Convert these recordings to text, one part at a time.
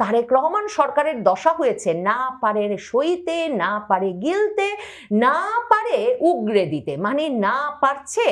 তারেক রহমান সরকারের দশা হয়েছে না পারে সইতে, না পারে গিলতে, না পারে উগরে দিতে, মানে না পারছে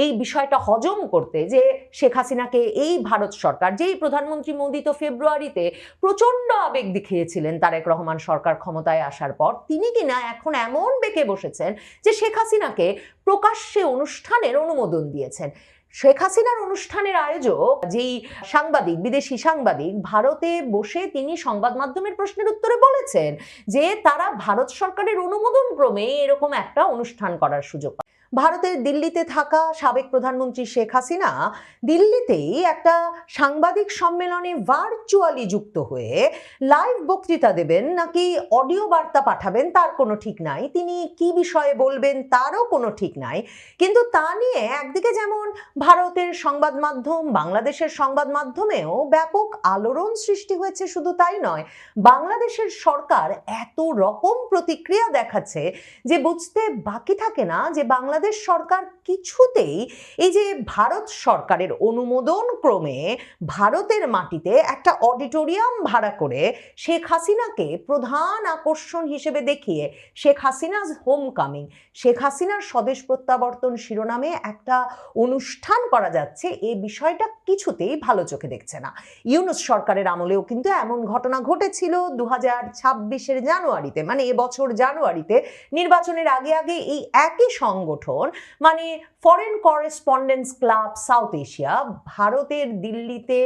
এই বিষয়টা হজম করতে যে শেখ হাসিনাকে এই ভারত সরকার, যেই প্রধানমন্ত্রী মোদী তো ফেব্রুয়ারিতে প্রচন্ড আবেগ দেখিয়েছিলেন তারেক রহমান সরকার ক্ষমতায় আসার পর, তিনি কিনা এখন এমন বেঁকে বসেছেন যে শেখ হাসিনাকে প্রকাশ্যে অনুষ্ঠানের অনুমোদন দিয়েছেন। শেখ হাসিনার অনুষ্ঠানের আয়োজক যেই সাংবাদিক, বিদেশি সাংবাদিক, ভারতে বসে তিনি সংবাদ মাধ্যমের প্রশ্নের উত্তরে বলেছেন যে তারা ভারত সরকারের অনুমোদন ক্রমে এরকম একটা অনুষ্ঠান করার সুযোগ পায়। ভারতের দিল্লিতে থাকা সাবেক প্রধানমন্ত্রী শেখ হাসিনা দিল্লিতেই একটা সাংবাদিক সম্মেলনে ভার্চুয়ালি যুক্ত হয়ে লাইভ বক্তৃতা দেবেন নাকি অডিও বার্তা পাঠাবেন তার কোনো ঠিক নাই, তিনি কি বিষয়ে বলবেন তারও কোনো ঠিক নাই। কিন্তু তা নিয়ে একদিকে যেমন ভারতের সংবাদ মাধ্যম, বাংলাদেশের সংবাদ মাধ্যমেও ব্যাপক আলোড়ন সৃষ্টি হয়েছে, শুধু তাই নয়, বাংলাদেশের সরকার এত রকম প্রতিক্রিয়া দেখাচ্ছে যে বুঝতে বাকি থাকে না যে বাংলাদেশ সরকার কিছুতেই এই যে ভারত সরকারের অনুমোদন ক্রমে ভারতের মাটিতে একটা অডিটোরিয়াম ভাড়া করে শেখ হাসিনাকে প্রধান আকর্ষণ হিসেবে দেখিয়ে শেখ হাসিনাজ হোম কামিং, শেখ হাসিনার স্বদেশ প্রত্যাবর্তন শিরোনামে একটা অনুষ্ঠান করা যাচ্ছে, এই বিষয়টা কিছুতেই ভালো চোখে দেখছে না। ইউনূস সরকারের আমলেও কিন্তু এমন ঘটনা ঘটেছিল 2026-এর জানুয়ারিতে, মানে এবছর জানুয়ারিতে নির্বাচনের আগে আগে এই একই সংগঠন মানে foreign correspondence club south Asia, ভারতের দিল্লিতে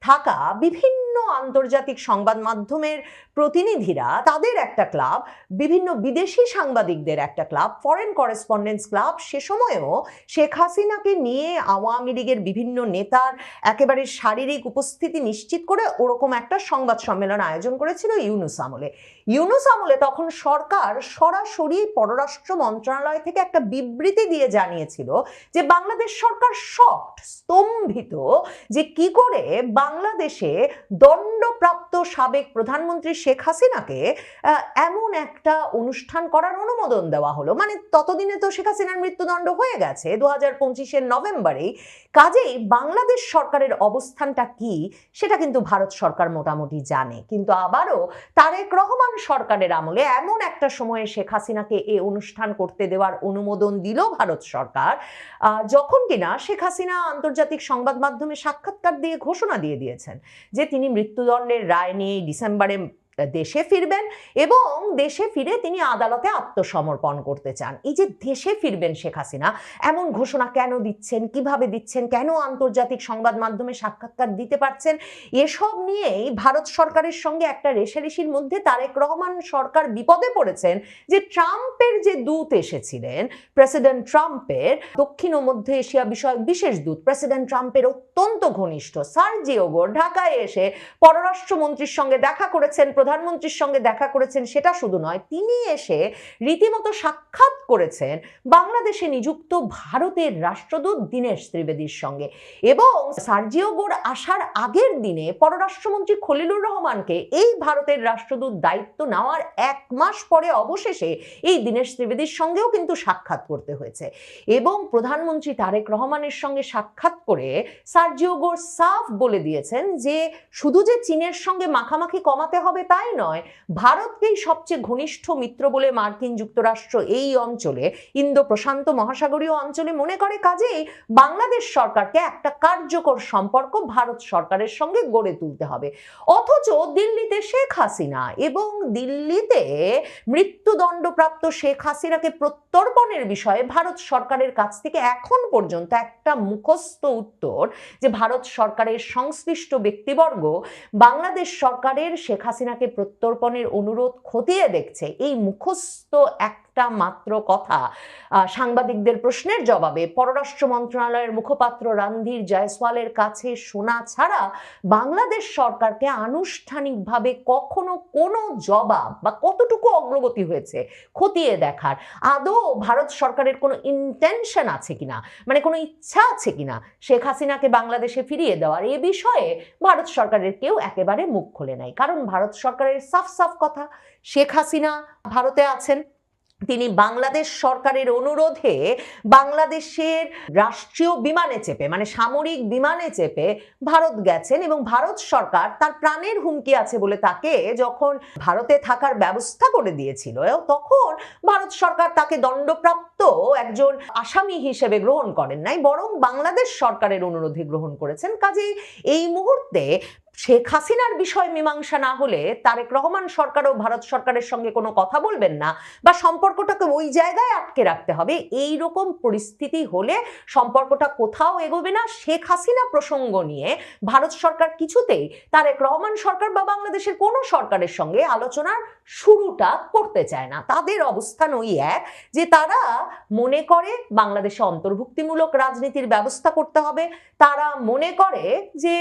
থাকা বিভিন্ন আন্তর্জাতিক সংবাদ মাধ্যমের প্রতিনিধিরা, তাদের একটা ক্লাব, বিভিন্ন বিদেশি সাংবাদিকদের একটা ক্লাব, ফরেন করেসপন্ডেন্স ক্লাব, সে সময়েও শেখ হাসিনাকে নিয়ে আওয়ামী লীগের বিভিন্ন নেতার একেবারে শারীরিক উপস্থিতি নিশ্চিত করে ওরকম একটা সংবাদ সম্মেলন আয়োজন করেছিল ইউনূস আমলে। ইউনূস আমলে তখন সরকার সরাসরি পররাষ্ট্র মন্ত্রণালয় থেকে একটা বিবৃতি দিয়ে জানিয়েছিল যে বাংলাদেশ সরকার শকড, স্তম্ভিত যে কি করে বাংলাদেশে দণ্ডপ্রাপ্ত সাবেক প্রধানমন্ত্রী শেখ হাসিনাকে এমন একটা অনুষ্ঠান করার অনুমোদন দেওয়া হলো। মানে ততদিনে তো শেখ হাসিনার মৃত্যুদণ্ড হয়ে গেছে 2025-এর নভেম্বরেই। কাজেই বাংলাদেশ সরকারের অবস্থানটা কি সেটা কিন্তু ভারত সরকার মোটামুটি জানে। কিন্তু আবারও তারেক রহমান সরকারের আমলে এমন একটা সময়ে শেখ হাসিনাকে এই অনুষ্ঠান করতে দেওয়ার অনুমোদন দিল ভারত সরকার, যখন কিনা শেখ হাসিনা আন্তর্জাতিক সংবাদ মাধ্যমে সাক্ষাৎকার দিয়ে ঘোষণা দিয়ে দিয়েছেন যে তিনি মৃত্যুদণ্ডের রায় নিয়ে ডিসেম্বরে দেশে ফিরবেন এবং দেশে ফিরে তিনি আদালতে আত্মসমর্পণ করতে চান। এই যে দেশে ফিরবেন শেখ হাসিনা, এমন ঘোষণা কেন দিচ্ছেন, কিভাবে দিচ্ছেন, কেন আন্তর্জাতিক সংবাদ মাধ্যমে সাক্ষাৎকার দিতে পারছেন, এসব নিয়েই ভারত সরকারের সঙ্গে একটা রেষারেষির মধ্যে তারেক রহমান সরকার বিপদে পড়েছেন যে ট্রাম্পের যে দূত এসেছিলেন, প্রেসিডেন্ট ট্রাম্পের দক্ষিণ ও মধ্য এশিয়া বিষয়ক বিশেষ দূত, প্রেসিডেন্ট ট্রাম্পের অত্যন্ত ঘনিষ্ঠ সার্জিও গোর ঢাকায় এসে পররাষ্ট্রমন্ত্রীর সঙ্গে দেখা করেছেন, প্রধানমন্ত্রীর সঙ্গে দেখা করেছেন, সেটা শুধু নয়, তিনি এসে রীতিমতো সাক্ষাৎ করেছেন বাংলাদেশে নিযুক্ত ভারতের রাষ্ট্রদূত দীনেশ ত্রিবেদীর সঙ্গে। এবং সার্জিও গোর আসার আগের দিনে পররাষ্ট্রমন্ত্রী খলিলুর রহমানকে এই ভারতের রাষ্ট্রদূত দায়িত্ব নেওয়ার 1 মাস পরে অবশেষে এই দীনেশ ত্রিবেদীর সঙ্গেও কিন্তু সাক্ষাৎ করতে হয়েছে। এবং প্রধানমন্ত্রী তারেক রহমানের সঙ্গে সাক্ষাৎ করে সার্জিও গোর সাফ বলে দিয়েছেন যে শুধু যে চীনের সঙ্গে মাখামাখি কমাতে হবে তাই নয়, ভারতকেই সবচেয়ে ঘনিষ্ঠ মিত্র বলে মার্কিন যুক্তরাষ্ট্র এই অঞ্চলে, ইন্দো প্রশান্ত মহাসাগরীয় অঞ্চলে মনে করে, কাজেই বাংলাদেশ সরকারকে একটা কার্যকর সম্পর্ক ভারত সরকারের সঙ্গে গড়ে তুলতে হবে। অথচ দিল্লিতে শেখ হাসিনা এবং দিল্লিতে মৃত্যুদণ্ডপ্রাপ্ত শেখ হাসিনাকে প্রত্যর্পণের বিষয়ে ভারত সরকারের কাছ থেকে এখন পর্যন্ত একটা মুখস্থ উত্তর যে ভারত সরকারের সংশ্লিষ্ট ব্যক্তিবর্গ বাংলাদেশ সরকারের শেখ হাসিনাকে প্রত্যর্পণের অনুরোধ খতিয়ে দেখছে, এই মুখস্থ একটা মাত্র কথা সাংবাদিকদের প্রশ্নের জবাবে পররাষ্ট্র মন্ত্রণালয়ের মুখপাত্র রণধীর জয়সওয়ালের কাছে শোনা ছাড়া বাংলাদেশ সরকারকে আনুষ্ঠানিকভাবে কখনো কোনো জবাব বা কতটুকু অগ্রগতি হয়েছে খতিয়ে দেখার আদৌ ভারত সরকারের কোনো ইন্টেনশন আছে কিনা, মানে কোনো ইচ্ছা আছে কিনা শেখ হাসিনাকে বাংলাদেশে ফিরিয়ে দেওয়ার, এ বিষয়ে ভারত সরকারের কেউ একেবারে মুখ খোলে নাই। কারণ ভারত সরকারের সাফ সাফ কথা, শেখ হাসিনা ভারতে আছেন, তিনি বাংলাদেশ সরকারের অনুরোধে বাংলাদেশের রাষ্ট্রীয় বিমানে চেপে মানে সামরিক বিমানে চেপে ভারত গেছেন এবং ভারত সরকার তার প্রাণের হুমকি আছে বলে তাকে যখন ভারতে থাকার ব্যবস্থা করে দিয়েছিল তখন ভারত সরকার তাকে দণ্ডপ্রাপ্ত একজন আসামি হিসেবে গ্রহণ করেন নাই, বরং বাংলাদেশ সরকারের অনুরোধে গ্রহণ করেছেন। কাজেই এই মুহূর্তে শেখ হাসিনার বিষয় মীমাংসা না হলে তারেক রহমান সরকারও ভারত সরকারের সঙ্গে কোনো কথা বলবেন না বা সম্পর্কটাকে ওই জায়গায় আটকে রাখতে হবে। এই রকম পরিস্থিতি হলে সম্পর্কটা কোথাও এগোবে না। শেখ হাসিনা প্রসঙ্গ নিয়ে ভারত সরকার কিছুতেই তারেক রহমান সরকার বা বাংলাদেশের কোনো সরকারের সঙ্গে আলোচনার শুরুটা করতে চায় না। তাদের অবস্থান ওই এক যে তারা মনে করে বাংলাদেশে অন্তর্ভুক্তিমূলক রাজনীতির ব্যবস্থা করতে হবে। তারা মনে করে যে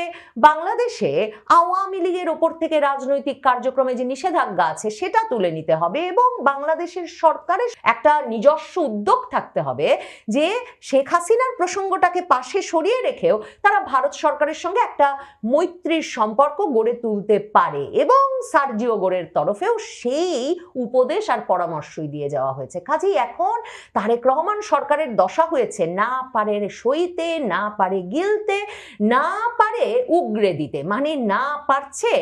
বাংলাদেশে আওয়ামী লীগের ওপর থেকে রাজনৈতিক কার্যক্রমে যে নিষেধাজ্ঞা আছে সেটা তুলে নিতে হবে এবং বাংলাদেশের সরকারের একটা নিজস্ব উদ্যোগ থাকতে হবে যে শেখ হাসিনার প্রসঙ্গটাকে পাশে সরিয়ে রেখেও তারা ভারত সরকারের সঙ্গে একটা মৈত্রীর সম্পর্ক গড়ে তুলতে পারে এবং সার্জিও গোরের তরফেও সেই উপদেশ আর পরামর্শই দিয়ে যাওয়া হয়েছে। কাজেই এখন তারেক রহমান সরকারের দশা হয়েছে না পারে সইতে, না পারে গিলতে, না পারে উগরে দিতে, মানে না পারছে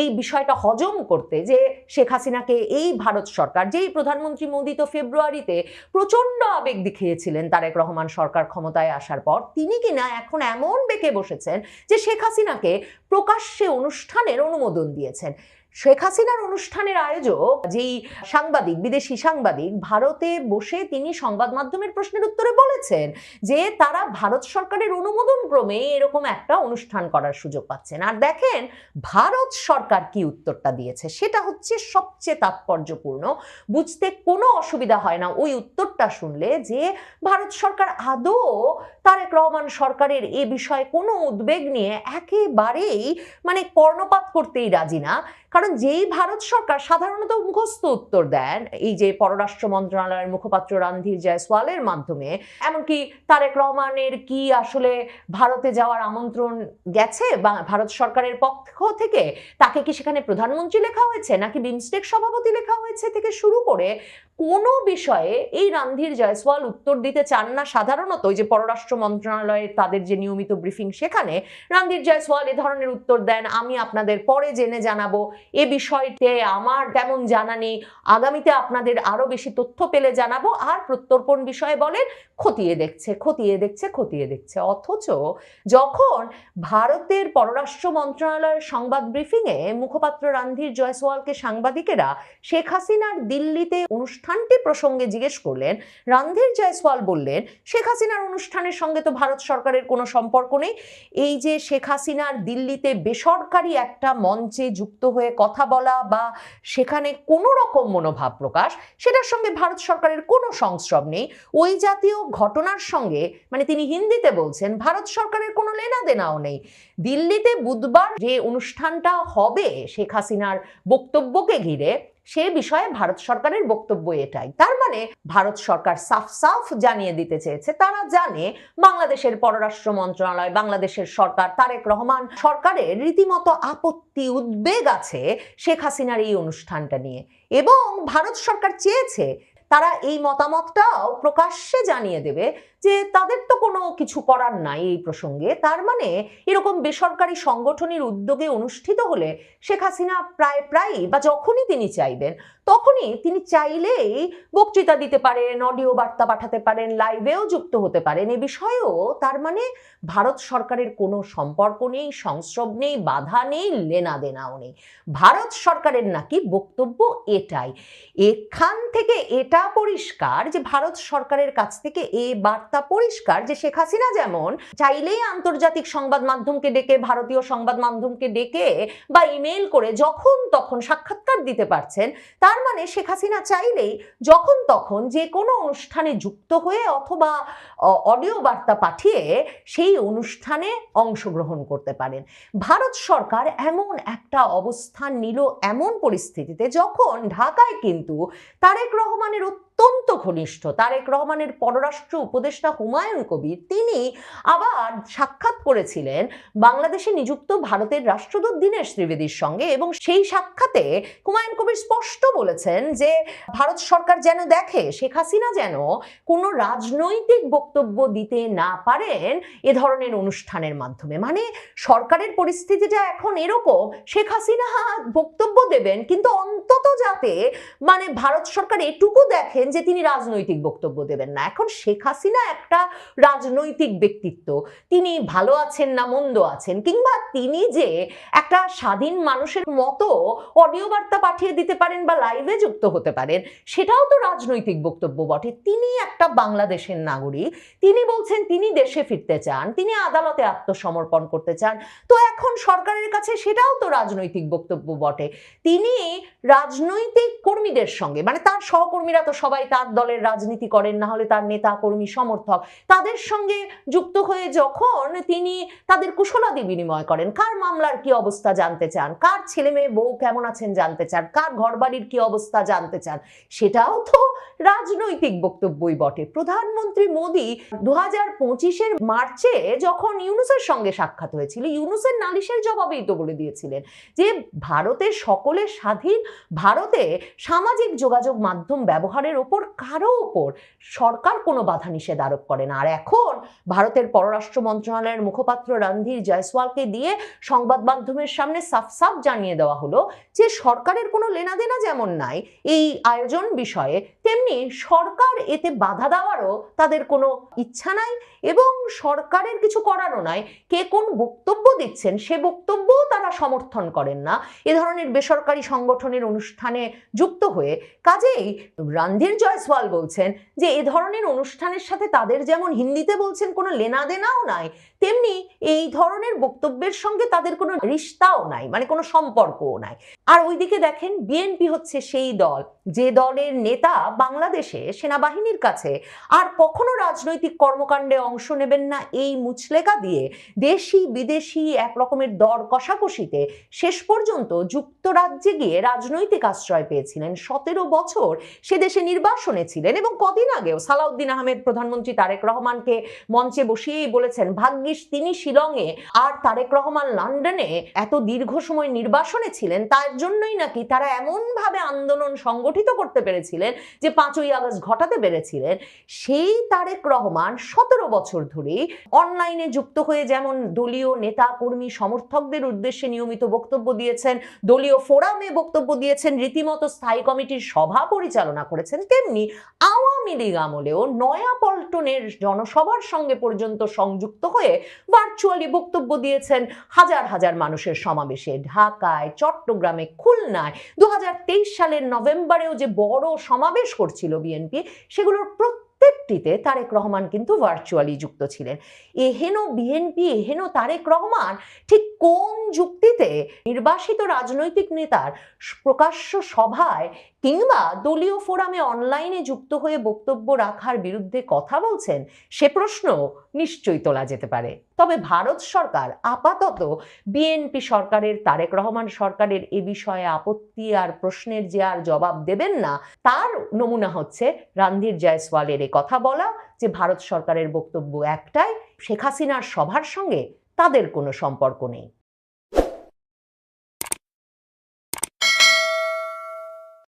এই বিষয়টা হজম করতে যে শেখ হাসিনাকে এই ভারত সরকার, যেই প্রধানমন্ত্রী মোদী তো ফেব্রুয়ারিতে প্রচন্ড আবেগ দেখিয়েছিলেন তারেক রহমান সরকার ক্ষমতায় আসার পর, তিনি কিনা এখন এমন বেঁকে বসেছেন যে শেখ হাসিনাকে প্রকাশ্যে অনুষ্ঠানের অনুমোদন দিয়েছেন। শেখ হাসিনার অনুষ্ঠানের আয়োজক যেই সাংবাদিক, বিদেশি সাংবাদিক, ভারতে বসে তিনি সংবাদ মাধ্যমের প্রশ্নের উত্তরে বলেছেন যে তারা ভারত সরকারের অনুমোদন ক্রমে এরকম একটা অনুষ্ঠান করার সুযোগ পাচ্ছেন। আর দেখেন ভারত সরকার কি উত্তরটা দিয়েছে, সেটা হচ্ছে সবচেয়ে তাৎপর্যপূর্ণ। বুঝতে কোনো অসুবিধা হয় না ওই উত্তরটা শুনলে যে ভারত সরকার আদৌ তারেক রহমান সরকারের এ বিষয়ে কোনো উদ্বেগ নিয়ে একেবারেই মানে কর্ণপাত করতেই রাজি না। কারণ যেই ভারত সরকার সাধারণত মুখস্থ উত্তর দেন এই যে পররাষ্ট্র মন্ত্রণালয়ের মুখপাত্র রণধীর জয়সওয়ালের মাধ্যমে, এমনকি তারেক রহমানের কি আসলে ভারতে যাওয়ার আমন্ত্রণ গেছে বা ভারত সরকারের পক্ষ থেকে, তাকে কি সেখানে প্রধানমন্ত্রী লেখা হয়েছে নাকি বিমস্টেক সভাপতি লেখা হয়েছে থেকে শুরু করে কোনো বিষয়ে এই রণধীর জয়সওয়াল উত্তর দিতে চান না। সাধারণত ওই যে পররাষ্ট্র মন্ত্রণালয়ের তাদের যে নিয়মিত ব্রিফিং, সেখানে রণধীর জয়সওয়াল এ ধরনের উত্তর দেন, আমি আপনাদের পরে জেনে জানাবো, এ বিষয়তে আমার তেমন জানা নেই, আগামীতে আপনাদের আরো বেশি তথ্য পেলে জানাবো, আর প্রত্যর্পণ বিষয়ে বলেন খতিয়ে দেখছে খতিয়ে দেখছে খতিয়ে দেখছে। অথচ যখন ভারতের পররাষ্ট্র মন্ত্রণালয়ের সংবাদ ব্রিফিংয়ে মুখপাত্র রণধীর জয়সওয়ালকে সাংবাদিকেরা শেখ হাসিনার দিল্লিতে অনুষ্ঠানটি প্রসঙ্গে জিজ্ঞেস করলেন, রণধীর জয়সওয়াল বললেন শেখ হাসিনার অনুষ্ঠানের সঙ্গে তো ভারত সরকারের কোনো সম্পর্ক নেই। এই যে শেখ হাসিনার দিল্লিতে বেসরকারি একটা মঞ্চে যুক্ত হয়ে কথা বলা বা সেখানে কোনো রকম মনোভাব প্রকাশ, সেটার সঙ্গে ভারত সরকারের কোনো সংস্রব নেই। ওই জাতীয় ঘটনার সঙ্গে, মানে তিনি হিন্দিতে বলছেন, ভারত সরকারের কোনো লেনা দেনাও নেই। দিল্লিতে বুধবার যে অনুষ্ঠানটা হবে শেখ হাসিনার বক্তব্যকে ঘিরে, সে বিষয়ে ভারত সরকারের বক্তব্য এটাই। তার মানে ভারত সরকার সাফ সাফ জানিয়ে দিতে চেয়েছে তারা জানে বাংলাদেশের পররাষ্ট্র মন্ত্রণালয়, বাংলাদেশের সরকার, তারেক রহমান সরকারের রীতিমতো আপত্তি, উদ্বেগ আছে শেখ হাসিনার এই অনুষ্ঠানটা নিয়ে, এবং ভারত সরকার চেয়েছে তারা এই মতামতটাও প্রকাশ্যে জানিয়ে দেবে যে তাদের তো কোনো কিছু করার নাই এই প্রসঙ্গে। তার মানে এরকম বেসরকারি সংগঠনের উদ্যোগে অনুষ্ঠিত হলে শেখ হাসিনা প্রায়ই বা যখনই তিনি চাইবেন তখনই তিনি চাইলেই বক্তৃতা দিতে পারেন, অডিও বার্তা পাঠাতে পারেন, লাইভেও যুক্ত হতে পারেন। এ বিষয়েও তার মানে ভারত সরকারের কোনো সম্পর্ক নেই, সংস্রব নেই, বাধা নেই, লেনা দেনাও নেই। ভারত সরকারের নাকি বক্তব্য এটাই। এখান থেকে এটা পরিষ্কার যে ভারত সরকারের কাছ থেকে এ বার্তা পরিষ্কার যে শেখ হাসিনা যেমন চাইলেই আন্তর্জাতিক সংবাদ মাধ্যমকে ডেকে, ভারতীয় সংবাদ মাধ্যমকে ডেকে বা ইমেল করে যখন তখন সাক্ষাৎকার দিতে পারছেন, তার মানে শেখ হাসিনা চাইলেই যখন তখন যে কোনো অনুষ্ঠানে যুক্ত হয়ে অথবা অডিও বার্তা পাঠিয়ে সেই অনুষ্ঠানে অংশগ্রহণ করতে পারেন। ভারত সরকার এমন একটা অবস্থান নিল এমন পরিস্থিতিতে যখন ঢাকায় কিন্তু তারেক রহমানের অত্যন্ত ঘনিষ্ঠ তারেক রহমানের পররাষ্ট্র উপদেষ্টা হুমায়ুন কবির, তিনি আবার সাক্ষাৎ করেছিলেন বাংলাদেশে নিযুক্ত ভারতের রাষ্ট্রদূত দীনেশ ত্রিবেদীর সঙ্গে, এবং সেই সাক্ষাতে হুমায়ুন কবির স্পষ্ট বলেছেন যে ভারত সরকার যেন দেখে শেখ হাসিনা যেন কোনো রাজনৈতিক বক্তব্য দিতে না পারেন এ ধরনের অনুষ্ঠানের মাধ্যমে। মানে সরকারের পরিস্থিতিটা এখন এরকম, শেখ হাসিনা বক্তব্য দেবেন কিন্তু অন্তত যাতে মানে ভারত সরকার এটুকু দেখেন যে তিনি রাজনৈতিক বক্তব্য দেবেন না। এখন শেখ হাসিনা একটা রাজনৈতিক ব্যক্তিত্ব, তিনি ভালো আছেন না মন্দ আছেন, কিংবা তিনি যে একটা স্বাধীন মানুষের মতো অডিও বার্তা পাঠিয়ে দিতে পারেন বা লাইভে যুক্ত হতে পারেন, সেটাও তো রাজনৈতিক বক্তব্য বটে। তিনি একটা বাংলাদেশের নাগরিক, তিনি বলছেন তিনি দেশে ফিরতে চান, তিনি আদালতে আত্মসমর্পণ করতে চান, তো এখন সরকারের কাছে সেটাও তো রাজনৈতিক বক্তব্য বটে। তিনি রাজনৈতিক কর্মীদের সঙ্গে, মানে তার সহকর্মীরা তো সবাই তার দলের রাজনীতি করেন, না হলে তার নেতা কর্মী সমর্থক, তাদের সঙ্গে যুক্ত হয়ে যখন তিনি তাদের কুশলাদি বিনিময় করেন, কার মামলার কি অবস্থা জানতে চান, কার ছেলে মেয়ে বউ কেমন আছেন জানতে চান, কার ঘরবাড়ির কি অবস্থা জানতে চান, সেটাও তো রাজনৈতিক বক্তব্যই বটে। প্রধানমন্ত্রী মোদী 2025-এর মার্চে যখন ইউনূসের সঙ্গে সাক্ষাৎ হয়েছিল, ইউনূসের নালিশের জবাবেই তো বলে দিয়েছিলেন যে ভারতের সকলের স্বাধীন, ভারতে সামাজিক যোগাযোগ মাধ্যম ব্যবহারের ওপর কারো ওপর সরকার কোনো বাধা নিষেধ আরোপ করে না। আর এখন ভারতের পররাষ্ট্র মন্ত্রণালয়ের মুখপাত্র রণধীর জয়সওয়ালকে দিয়ে সংবাদ মাধ্যমের সামনে সাফ সাফ জানিয়ে দেওয়া হলো যে সরকারের কোনো লেনাদেনা যেমন নাই এই আয়োজন বিষয়ে, তেমনি সরকার এতে বাধা দেওয়ারও তাদের কোনো ইচ্ছা নাই, এবং সরকারের কিছু করারও নাই। কে কোন বক্তব্য দিচ্ছেন সে বক্তব্যও তারা সমর্থন করেন না এ ধরনের বেসরকারি সংগঠনের অনুষ্ঠানে যুক্ত হয়ে। কাজেই রণধীর জয়সওয়াল বলছেন যে এ ধরনের অনুষ্ঠানের সাথে তাদের যেমন হিন্দিতে বলছেন কোনো লেনাদেনাও নাই, তেমনি এই ধরনের বক্তব্যের সঙ্গে তাদের কোনো রিশতাও নাই, মানে কোনো সম্পর্কও নাই। আর ওইদিকে দেখেন বিএনপি হচ্ছে সেই দল যে দলের নেতা বাংলাদেশে সেনাবাহিনীর কাছে আর কখনো রাজনৈতিক কর্মকাণ্ডে অংশ নেবেন না এই মুচলেকা দিয়ে দেশি বিদেশি এক রকমের দর কষাকষিতে শেষ পর্যন্ত যুক্তরাজ্যে গিয়ে রাজনৈতিক আশ্রয় পেয়েছিলেন। 17 বছর সে দেশে নির্বাসনে ছিলেন, এবং কদিন আগেও সালাউদ্দিন আহমেদ প্রধানমন্ত্রী তারেক রহমানকে মঞ্চে বসিয়েই বলেছেন ভাগ্যিস তিনি শিলংয়ে আর তারেক রহমান লন্ডনে এত দীর্ঘ সময় নির্বাসনে ছিলেন, তার জন্যই নাকি তারা এমনভাবে আন্দোলন সংগঠিত করতে পেরেছিলেন যে 5ই আগস্ট ঘটাতে পেরেছিলেন। সেই তারেক রহমান 17 বছর ধরে অনলাইনে যুক্ত হয়ে যেমন দলীয় নেতা কর্মী সমর্থকদের উদ্দেশ্যে নিয়মিত বক্তব্য দিয়েছেন, দলীয় ফোরামে বক্তব্য দিয়েছেন, রীতিমতো স্থায়ী কমিটির সভা পরিচালনা করেছেন, তেমনি আওয়ামী লীগ আমলেও নয়াপল্টনের জনসভার সঙ্গে পর্যন্ত সংযুক্ত হয়ে ভার্চুয়ালি বক্তব্য দিয়েছেন হাজার হাজার মানুষের সমাবেশে। ঢাকায়, চট্টগ্রামে, খুলনায় 2023 সালের নভেম্বরেও যে বড় সমাবেশ করছিল বিএনপি, সেগুলোর প্রত্যেকটিতে তারেক রহমান কিন্তু ভার্চুয়ালি যুক্ত ছিলেন। এহেন বিএনপি, এহেন তারেক রহমান ঠিক কোন যুক্তিতে নির্বাসিত রাজনৈতিক নেতার প্রকাশ্য সভায় কিংবা দলীয় ফোরামে অনলাইনে যুক্ত হয়ে বক্তব্য রাখার বিরুদ্ধে কথা বলছেন, সে প্রশ্ন নিশ্চয়ই তোলা যেতে পারে। তবে ভারত সরকার আপাতত বিএনপি সরকারের, তারেক রহমান সরকারের এ বিষয়ে আপত্তি আর প্রশ্নের যে আর জবাব দেবেন না, তার নমুনা হচ্ছে রণধীর জয়সওয়ালের এ কথা বলা যে ভারত সরকারের বক্তব্য একটাই, শেখ হাসিনার সভার সঙ্গে তাদের কোনো সম্পর্ক নেই।